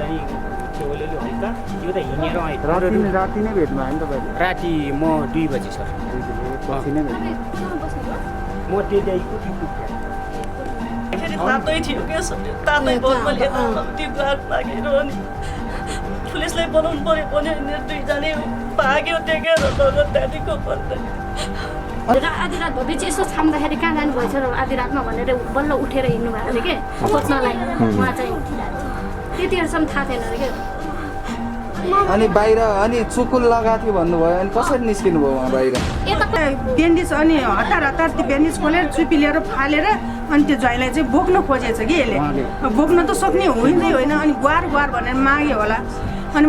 चाहिँ थियो अलिअलि हल्का यो त हिँडेर आएँ राति नै भेट्नु भयो नि तपाईँले राति म 2 बजी सर पछि नै भेट्नु म त्यही कोठी पुगेँ तातै थियो क्या तातै बहुत मैले त्यो गाड लागेर अनि पुलिसलाई बोलाउनु पर्यो भने दुईजना भाग्यो टेकेर लगत त्यहाँदेखिको पर्दैन आधी रात भएपछि यसो छाम्दाखेरि कहाँ जानु भएछ र आधी रातमा भनेर बल्ल उठेर हिँड्नु भएको अरे के खोज्नलाई उहाँ चाहिँ त्यतिखेरसम्म थाहा थिएन अरे के अनि बाहिर अनि चुकुल लगाएको थियो भन्नुभयो अनि कसरी निस्किनु भयो उहाँ बाहिर ब्यान्डेज अनि हतार त्यो ब्यान्डेज खोलेर चुपी लिएर फालेर अनि त्यो ज्वाइँलाई चाहिँ बोक्न खोजेछ कि यसले बोक्न त सक्ने हुँदै होइन अनि गुहार गुहार भनेर माग्यो होला अनि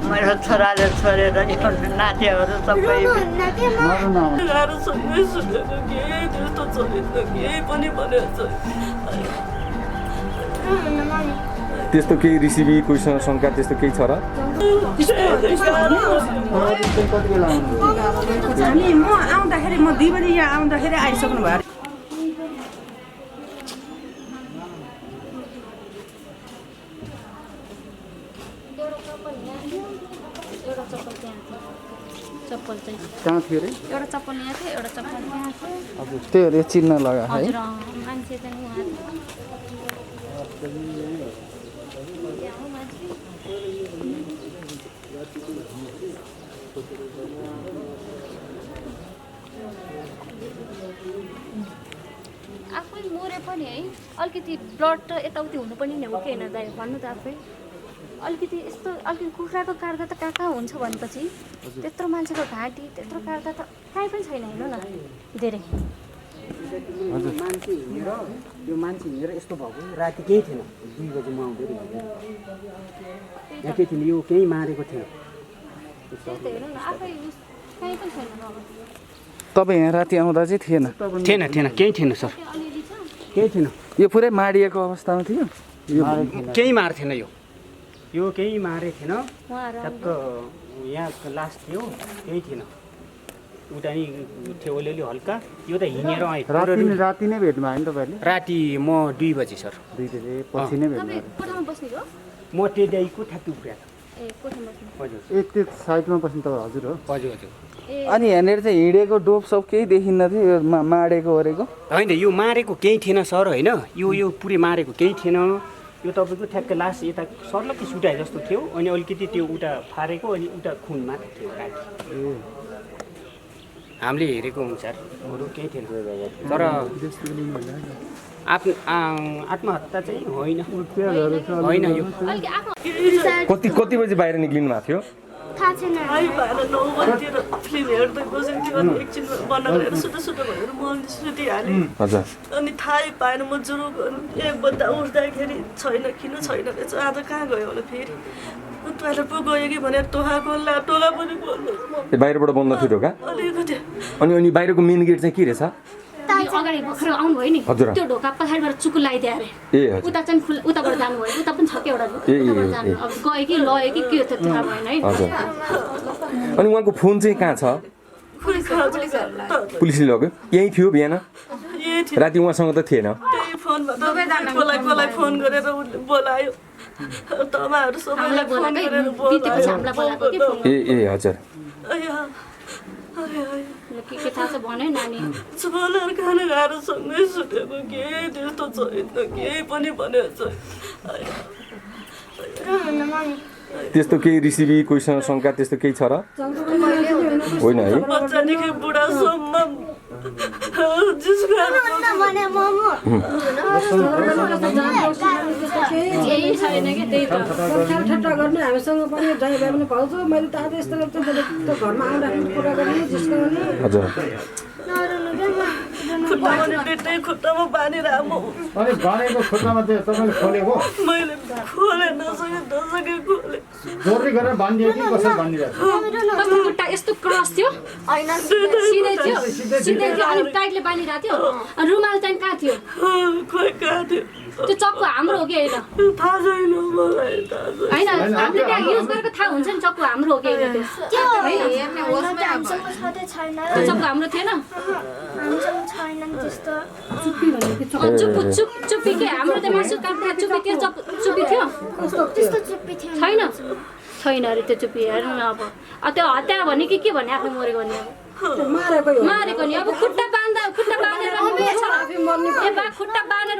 मेरो छोराले छोडेर नातिहरू सबै सँगै सुनेको केही त्यस्तो चलेन केही पनि भनेको त्यस्तो केही रिसिभी कोहीसँग शङ्का त्यस्तो केही छ र अनि म आउँदाखेरि म 2 बजी यहाँ आउँदाखेरि आइसक्नु भयो चप्पल चाहिँ कहाँ थियो अरे एउटा चप्पल यहाँ थियो एउटा चप्पल यहाँ थियो हजुर त्यो चिन्ह लगा है हजुर मान्छे चाहिँ उहाँ आफै मरे पनि है अलिकति ब्लड त यताउति हुनु पनि हो कि होइन दाइ भन्नु त आफै अलिकति यस्तो अलिकति कुखुराको काट्दा त कहाँ हुन्छ भनेपछि त्यत्रो मान्छेको घाँटी त्यत्रो काट्दा त कहीँ पनि छैन हेर्नु न धेरै मान्छे हिँडेर यो मान्छे हिँडेर यस्तो भएको राति केही थिएन 2 बजी म आउँदै यहाँ केही थिएन यो केही मारेको थिएन हेर्नु न आफै कहीँ पनि छैन तपाईँ यहाँ राति आउँदा चाहिँ थिएन थिएन केही थिएन सर केही थिएन यो पुरै माडिएको अवस्थामा थियो केही मार्थेन यो केही मारे थिएन टक्क यहाँ लास थियो केही थिएन उता नि थियो अलिअलि हल्का यो त हिँडेर आएँ राति नै भेट्नु भयो नि तपाईँले राति म 2 बजी सर 2 बजे पछि नै भेट्नु कोठामा बस्ने हो म त्यही कोठा पुगेँ ए कोठामा बस्ने हजुर त्यो साइडमा बस्नु त हजुर हो हजुर हजुर अनि यहाँनिर चाहिँ हिँडेको डोप सब केही देखिन्न थियो माडेको ओरेको होइन यो मारेको केही थिएन सर होइन यो पुरै मारेको केही थिएन यो तपाईँको ठ्याक्क लास यता सर्लक्कै सुटाए जस्तो थियो अनि अलिकति त्यो उता फारेको अनि उता खुन मात्र थियो घाँटी हामीले हेरेको अनुसार अरू केही थिएन तर आत्महत्या चाहिँ होइन यो कति बजी बाहिर निक्लिनु भएको थियो थाहा छैन 9 बजीतिर फिल्म हेर्दै बसेको थियो अनि एकछिन बन्द गरेर सुतो भनेर म सुतिहालेँ अनि थाहै पाएन म जुरो एक बज्दा उठ्दाखेरि छैन किन छैन रहेछ आज कहाँ गयो होला फेरि टोइलेट पो गयो कि भनेर टोका खोल्ला टोका पनि खोल्नु बाहिरबाट बन्द थियो ढोका अलिकति अनि बाहिरको मेन गेट चाहिँ के रहेछ अगाडि भर्खर आउनुभयो नि त्यो ढोका पछाडिबाट चुकु लगाइदियो अरे उता चाहिँ उताबाट जानुभयो उता पनि छ कि एउटा उताबाट जानु अब गयो कि लयो कि के थियो थाहा भएन है अनि उहाँको फोन चाहिँ कहाँ छ पुलिसले लग्यो यही थियो बिहान राति उहाँसँग त थिएन फोनबाट फोन गरेर बोलायो तमाहरू सबैलाई फोन गरेर बोलायो ए हजुर के थाहा छ भने नानी छोराहरू खाना खाएर सँगै सुतेको केही त्यस्तो छैन केही पनि भनेको छैन त्यस्तो केही रिसिभी कोहीसँग शङ्का त्यस्तो केही छ र होइन है बच्चादेखि बुढासम्म छैन कि त्यही त ठट्टा गर्ने हामीसँग पनि ड्राइभर पनि भाउजू मैले त आज यस्तो घरमा आउँदाखेरि कुरा गर्ने जिस्काउने हजुर खुट्टामा बाँधेर अनि बाँधेको खुट्टामा चाहिँ तपाईँले खोलेको मैले खोले नसके खोले जोरी गरेर बाँधियो कि कसरी बाँधिरहेको कस्तो खुट्टा यस्तो क्रस थियो हैन सिधै थियो अनि टाइटले बाँधिरहेको थियो अनि रुमाल चाहिँ कहाँ थियो खोइ कहाँ थियो त्यो चक्कु हाम्रो हो कि होइन थाहा छैन मलाई थाहा छैन होइन हामीले त्यहाँ युज गरेको थाहा हुन्छ नि चक्कु हाम्रो हो कि होइन त्यो चक्कु हाम्रो थिएन चुप्पी के हाम्रो त्यो मासु काट्दा चुप्पी त्यो चुप्पी थियो छैन छैन अरे त्यो चुप्पी हेर्नु न अब त्यो हत्या भने के भने आफै मरेको भने अब मारेको नि अब खुट्टा बाँधेर खुट्टा बाँधेर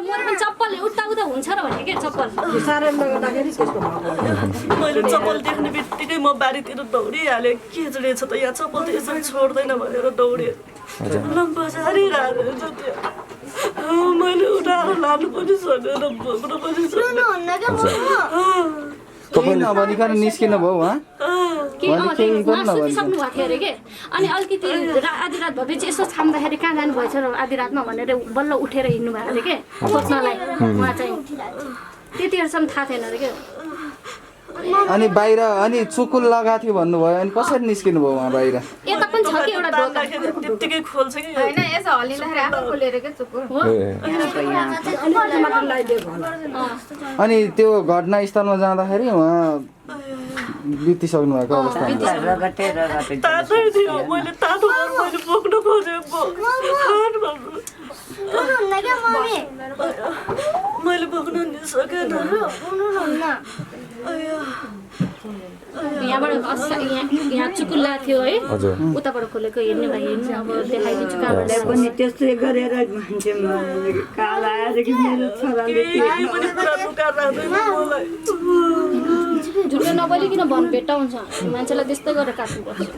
मरे पनि चप्पल उता उता हुन्छ र भने के चप्पल मैले चप्पल देख्ने बित्तिकै म बारीतिर दौडिहालेँ के रहेछ त यहाँ चप्पल त यसरी छोड्दैन भनेर दौडेँ बजारिरहेको त्यो मैले उठाएर लानु पनि सकेन बोक्नु पनि सकेन तपाईँ नभनिकन निस्किनु भयो उहाँ सक्नु भएको थियो अरे के अनि अलिकति आधी रात भएपछि यसो छाम्दाखेरि कहाँ जानु भएछ र आधी रातमा भनेर बल्ल उठेर हिँड्नु भएको अरे के खोज्नलाई उहाँ चाहिँ त्यतिखेरसम्म थाहा थिएन अरे के अनि बाहिर अनि चुकुल लगाएको थियो भन्नुभयो अनि कसरी निस्किनु भयो उहाँ बाहिर यता पनि छ कि एउटा दोकान त्यत्तिकै खोल्छ कि होइन यसो हल्लिँदाखेरि आफै खोलेर के चुकुर अनि त्यो घटनास्थलमा जाँदाखेरि उहाँ बितिसक्नु भएको अवस्थामा तातै थियो मैले तातो मैले बोक्नु खोजेँ मैले बोक्नु नि सकेन यहाँबाट यहाँ चुकुल्ला थियो है उताबाट खोलेको हेर्ने भाइ हेर्नु अब देखाइदिन्छु कहाँबाट पनि त्यस्तै गरेर मान्छे काल आएदेखि मेरो छोराले झुटो नबोलिकन भन्नु भेट्टाउँछ मान्छेलाई त्यस्तै गरेर काट्नुपर्छ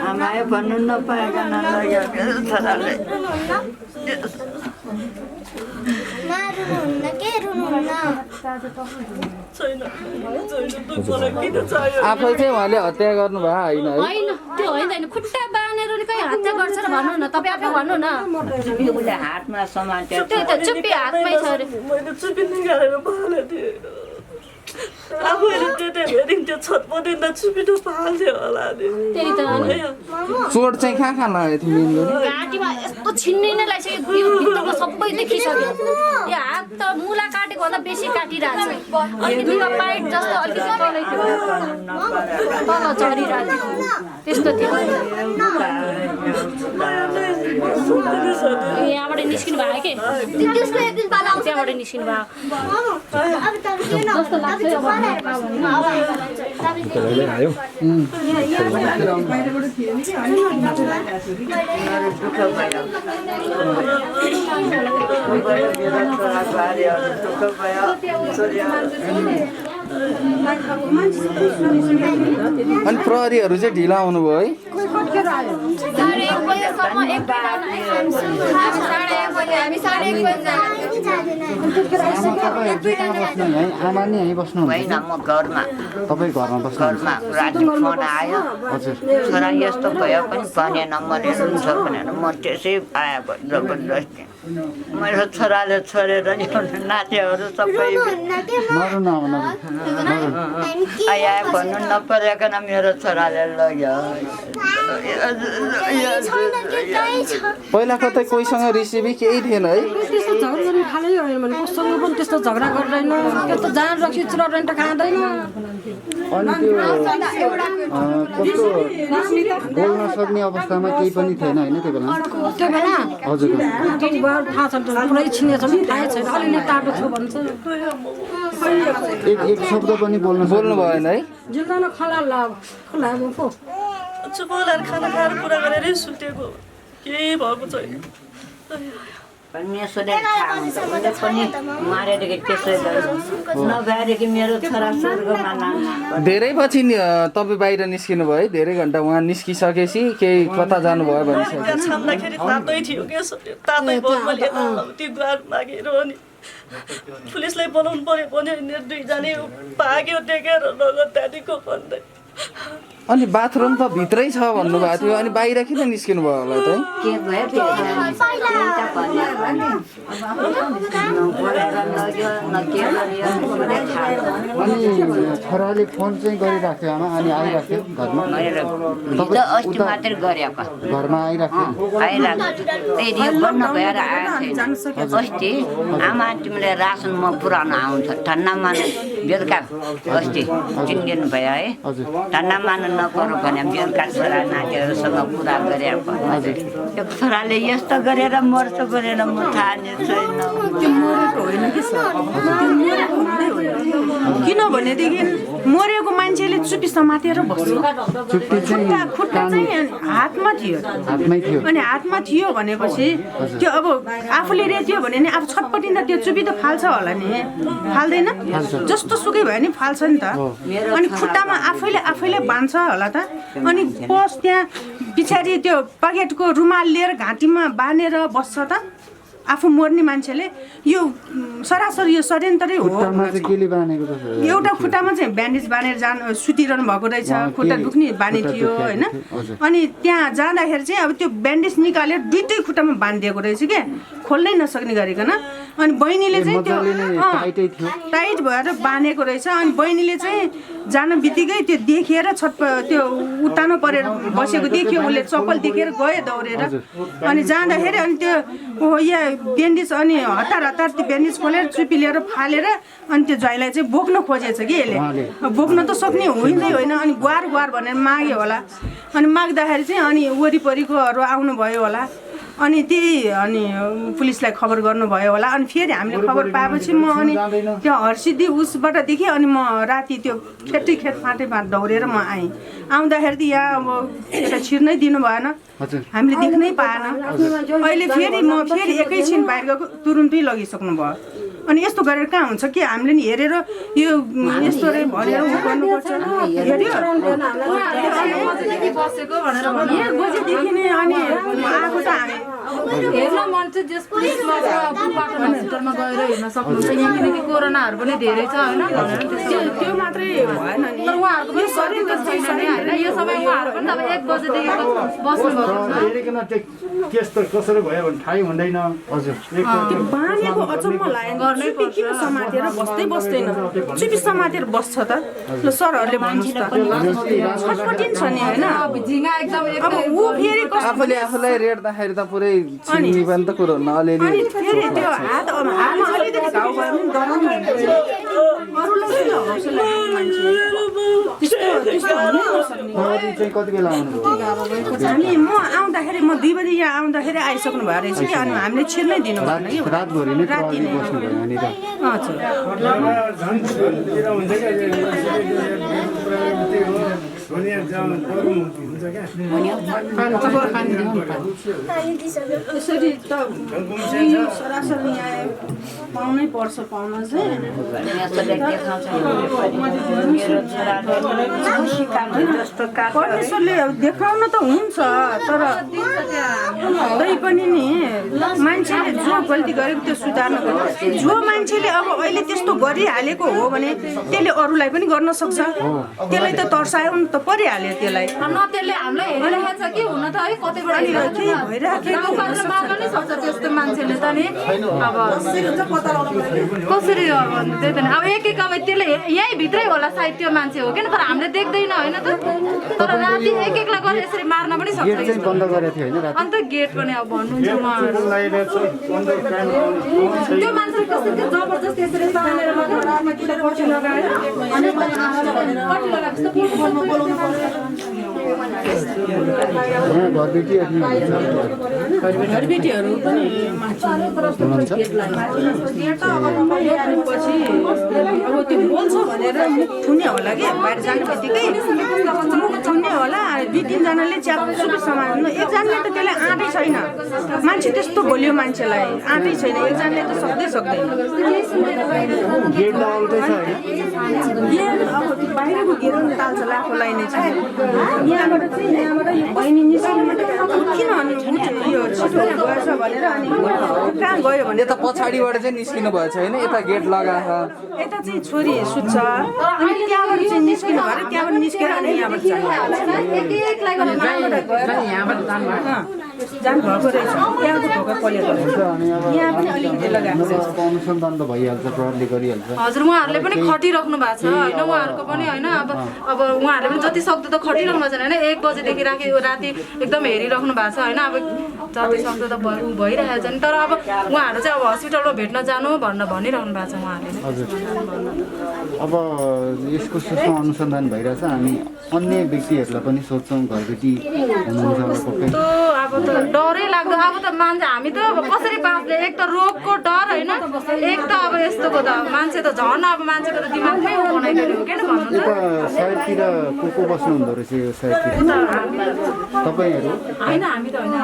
आमाले भन्नु नपाएकन लाग्यो मेरो छोराले आफै चाहिँ उहाँले हत्या गर्नु भयो होइन त्यो होइन खुट्टा बाँधेर कहीँ हत्या गर्छ र भन्नु न तपाईँ आफै भन्नु न उसले हातमा समातेर त्यही त चुप्पी हातमै छ अरे मैले चुप्पी निकालेर फाले थिएँ आफैले त्यो हेरिन्थ्यो छटपटिँदा चुप्पी त फाल्थ्यो होला त्यही त चोट चाहिँ कहाँ लागेको थियो मेन गरी घाँटीमा यस्तो छिन्नै नै लागिसक्यो यो भित्रको सबै देखिसक्यो यो हात त मुला काटेको भन्दा बेसी काटिरहेको छ अलिकति यो पाइट जस्तो अलिकति तलै थियो तल झरिरहेको थियो त्यस्तो थियो यहाँबाट निस्किनु भयो के त्यहाँबाट निस्किनु भयो जस्तो लाग्छ आयो अनि प्रहरीहरू चाहिँ ढिला आउनुभयो है आमा नि यहीँ बस्नु होइन म घरमा तपाईँ घरमा बस्नु घरमा राति फोन आयो छोरा यस्तो भयो पनि भनेन मरेर हुन्छ भनेर म त्यसै आएको जबरजस्ती मेरो छोराले छोडेर नातिहरू सबै मर्नु नहुनु आया भन्नु नपरेकन मेरो छोराले लग्यो पहिला कतै कोहीसँग रिसिभी केही थिएन है त्यस्तो झगडा गर्नु थाल्यो भने कोसँग पनि त्यस्तो झगडा गर्दैन त्यस्तो जान रक्सी चुराउन त खाँदैन अनि त्यो कस्तो बोल्न सक्ने अवस्थामा केही पनि थिएन होइन त्यो बेला हजुर थाहा छ पुरै छिनेछ भने थाहै छैन अलिअलि टाटो छ भन्छ एक शब्द पनि बोल्नु भएन है जिल्दैन खला पो चुपोलाएर खाना खाएर कुरा गरेरै सुतेको केही भएको छैन परमेश्वरले थाहा हुन्छ उसले पनि मारेदेखि त्यसै नभएदेखि मेरो छोरा स्वर्गमा लान्छ धेरै पछि तपाईँ बाहिर निस्किनु भयो है धेरै घन्टा उहाँ निस्किसकेपछि केही कता जानुभयो भनिसक्यो त्यहाँ छाम्दाखेरि तातै थियो के तातै भयो मैले यताउति गुहार मागेर अनि पुलिसलाई बोलाउनु पर्यो भने दुईजना भाग्यो टेकेर लगत त्यहाँदेखिको भन्दै अनि बाथरुम त भित्रै छ भन्नुभएको थियो अनि बाहिर किन निस्किनु भयो होला त के भयो अनि छोराले फोन चाहिँ गरिराख्यो आमा अनि आइराख्यो घरमा अस्ति मात्रै गरेको घरमा आइराख्यो बन्द भएर आएको छैन अस्ति आमा तिमीले रासन म पुऱ्याउन आउँछ ठन्डामा बेलुका अस्ति 3 दिन भयो है ठन्डामा नपरो भने बेलुका छोरा नातिहरूसँग कुरा गरे त्यो छोराले यस्तो गरेर मर्छ भनेर म थाहा नै छैन त्यो मरेको होइन कि सर त्यो मरेको हुँदै होइन किनभनेदेखि मरेको मान्छेले चुपी समातेर बस्छ खुट्टा चाहिँ हातमा थियो अनि हातमा थियो भनेपछि त्यो अब आफूले रेत्यो भने नि अब छटपटिँदा त्यो चुपी त फाल्छ होला नि फाल्दैन जस्तो सुकै भयो नि फाल्छ नि त अनि खुट्टामा आफैले बाँध्छ होला त अनि पस त्यहाँ पछाडि त्यो पकेटको रुमाल लिएर घाँटीमा बाँधेर बस्छ त आफू मर्ने मान्छेले यो सरासर यो षड्यन्त्रै हो एउटा खुट्टामा चाहिँ ब्यान्डेज बाँधेर सुतिरहनु भएको रहेछ खुट्टा दुख्ने बानी थियो होइन अनि त्यहाँ जाँदाखेरि चाहिँ अब त्यो ब्यान्डेज निकालेर दुईटै खुट्टामा बाँधिदिएको रहेछ क्या खोल्नै नसक्ने गरिकन अनि बहिनीले चाहिँ त्यो टाइट भएर बाँधेको रहेछ अनि बहिनीले चाहिँ जान बित्तिकै त्यो देखेर त्यो उतानो परेर बसेको देख्यो उसले चप्पल देखेर गयो दौडेर अनि जाँदाखेरि अनि त्यो यहाँ ब्यान्डेज अनि हतार त्यो ब्यान्डेज खोलेर चुपी लिएर फालेर अनि त्यो ज्वाइँलाई चाहिँ बोक्न खोजेछ कि यसले बोक्न त सक्ने हुँदै होइन अनि गुहार भनेर माग्यो होला अनि माग्दाखेरि चाहिँ अनि वरिपरिकोहरू आउनुभयो होला अनि त्यही अनि पुलिसलाई खबर गर्नुभयो होला अनि फेरि हामीले खबर पाएपछि म अनि त्यो हर्सिद्धि उसबाट देखेँ अनि म राति त्यो खेत फाँटेमा दौडेर म आएँ आउँदाखेरि त यहाँ अब यता छिर्नै दिनु भएन हामीले देख्नै पाएन अहिले फेरि एकैछिन बाहिर गएको तुरुन्तै लगिसक्नु भयो अनि यस्तो गरेर कहाँ हुन्छ कि हामीले नि हेरेर यो यस्तो रे भनेर गर्नुपर्छ गोजीदेखि नै अनि आएको त हामी हेर्न मन चाहिँ जस पुलिसमा बुपाटो हस्पिटलमा गएर हेर्न सक्नुहुन्छ यहाँ किनकि कोरोनाहरू पनि धेरै छ होइन त्यो मात्रै भएन नि तर उहाँहरूको पनि शरीर त छैन नि होइन यो समय उहाँहरू पनि अब 1 बजेदेखि बस्नुभएको छ केस त कसरी भयो भने थाहै हुँदैन हजुर त्यो बानीको अचम्म लाग्यो चुपी किन समातेर बस्दैन चुपी समातेर बस्छ त ल सरहरूले भन्नुहोस् त छटपटिन्छ नि होइन झिङ्गा एकदम अब ऊ फेरि आफूलाई रेट्दाखेरि त पुरै छिन्नी पनि त कुरो नअलिअलि अनि फेरि त्यो हातमा अलिकति घाउ भयो भने डराउनु अरूलाई किन हौसला मान्छे त्यस्तो हुनै नसक्ने चाहिँ कति बेला आउनुभयो हामी म आउँदाखेरि म 2 बजी यहाँ आउँदाखेरि आइसक्नु भयो रहेछ कि अनि हामीले छिर्नै दिनु भएन कि रातभरि नै बस्नुभयो यहाँनिर यसरी त सरासर न्याय पाउनै पर्छ पाउन चाहिँ परमेश्वरले देखाउन त हुन्छ तर तै पनि नि मान्छेले जो गल्ती गरेको त्यो सुधार्न पर्छ जो मान्छेले अब अहिले त्यस्तो गरिहालेको हो भने त्यसले अरूलाई पनि गर्न सक्छ त्यसलाई त तर्सायो नि त परिहाल्यो त्यसलाई न त्यसले हामीलाई हेरिरहेको छ कि हुन त है कतैबाट भइरहेको माग्न नै सक्छ त्यस्तो मान्छेले त नि अब कसरी हो भन्नु त्यही त अब एक अब त्यसले यहीँ भित्रै होला सायद त्यो मान्छे हो किन तर हामीले देख्दैन होइन त तर राति एकलाई गरेर यसरी मार्न पनि सक्छ बन्द गरेको थियो होइन अन्त गेट पनि अब भन्नुहुन्छ उहाँहरू त्यो मान्छेले कसरी जबरजस्ती यसरी तानेर मात्र रातमा किन पट्टी लगाएर अनि पट्टी घरबेटीहरू पनि पछि अब त्यो बोल्छ भनेर मुख थुन्ने होला कि बाहिर जाने बित्तिकै मुख थुन्ने होला दुई तिनजनाले च्यापचुपी समाज एकजनाले त त्यसलाई आँटै छैन मान्छे त्यस्तो बोल्यो मान्छेलाई आँटै छैन एकजनाले त सक्दैन गेट त आउँदैछ होइन गेट अब त्यो बाहिरको गेट पनि ताल्छ आफूलाई नै छ यहाँबाट यो बहिनी निस्किनु किन अनि यो छिटो गएछ भनेर अनि कहाँ गयो भने यता पछाडिबाट चाहिँ निस्किनु भएछ होइन यता गेट लगाएको यता चाहिँ छोरी सुत्छ अनि त्यहाँबाट चाहिँ निस्किनु भएर त्यहाँबाट निस्केर अनि यहाँबाट जानुभएको रहेछ त्यहाँको ढोका पलेर यहाँ पनि अलिकति लगाएको छ अनुसन्धान त भइहाल्छ प्रहरले गरिहाल्छ हजुर उहाँहरूले पनि खटिराख्नु भएको छ होइन उहाँहरूको पनि होइन अब उहाँहरूले पनि जति सक्दो त खटिराख्नु भएको छ होइन 1 बजेदेखि राति एकदम हेरिराख्नु भएको छ होइन अब जति सक्दो त भइरहेको छ नि तर अब उहाँहरू चाहिँ अब हस्पिटलमा भेट्न जानु भनिराख्नु भएको छ उहाँहरूले हजुर अब यसको सूक्ष्म अनुसन्धान भइरहेछ हामी अन्य व्यक्तिहरूलाई पनि सोध्छौँ घरबेटी हुनुहुन्छ पक्कै अब त डरै लाग्दो अब त मान्छे हामी त अब कसरी बाँच्ने एक त रोगको डर होइन एक त अब यस्तोको त मान्छे त झन् अब मान्छेको त दिमागमै बनाइदिनु हो किन भन्नु यता साइडतिर को बस्नु हुँदो रहेछ यो साइडतिर तपाईँहरू होइन हामी त होइन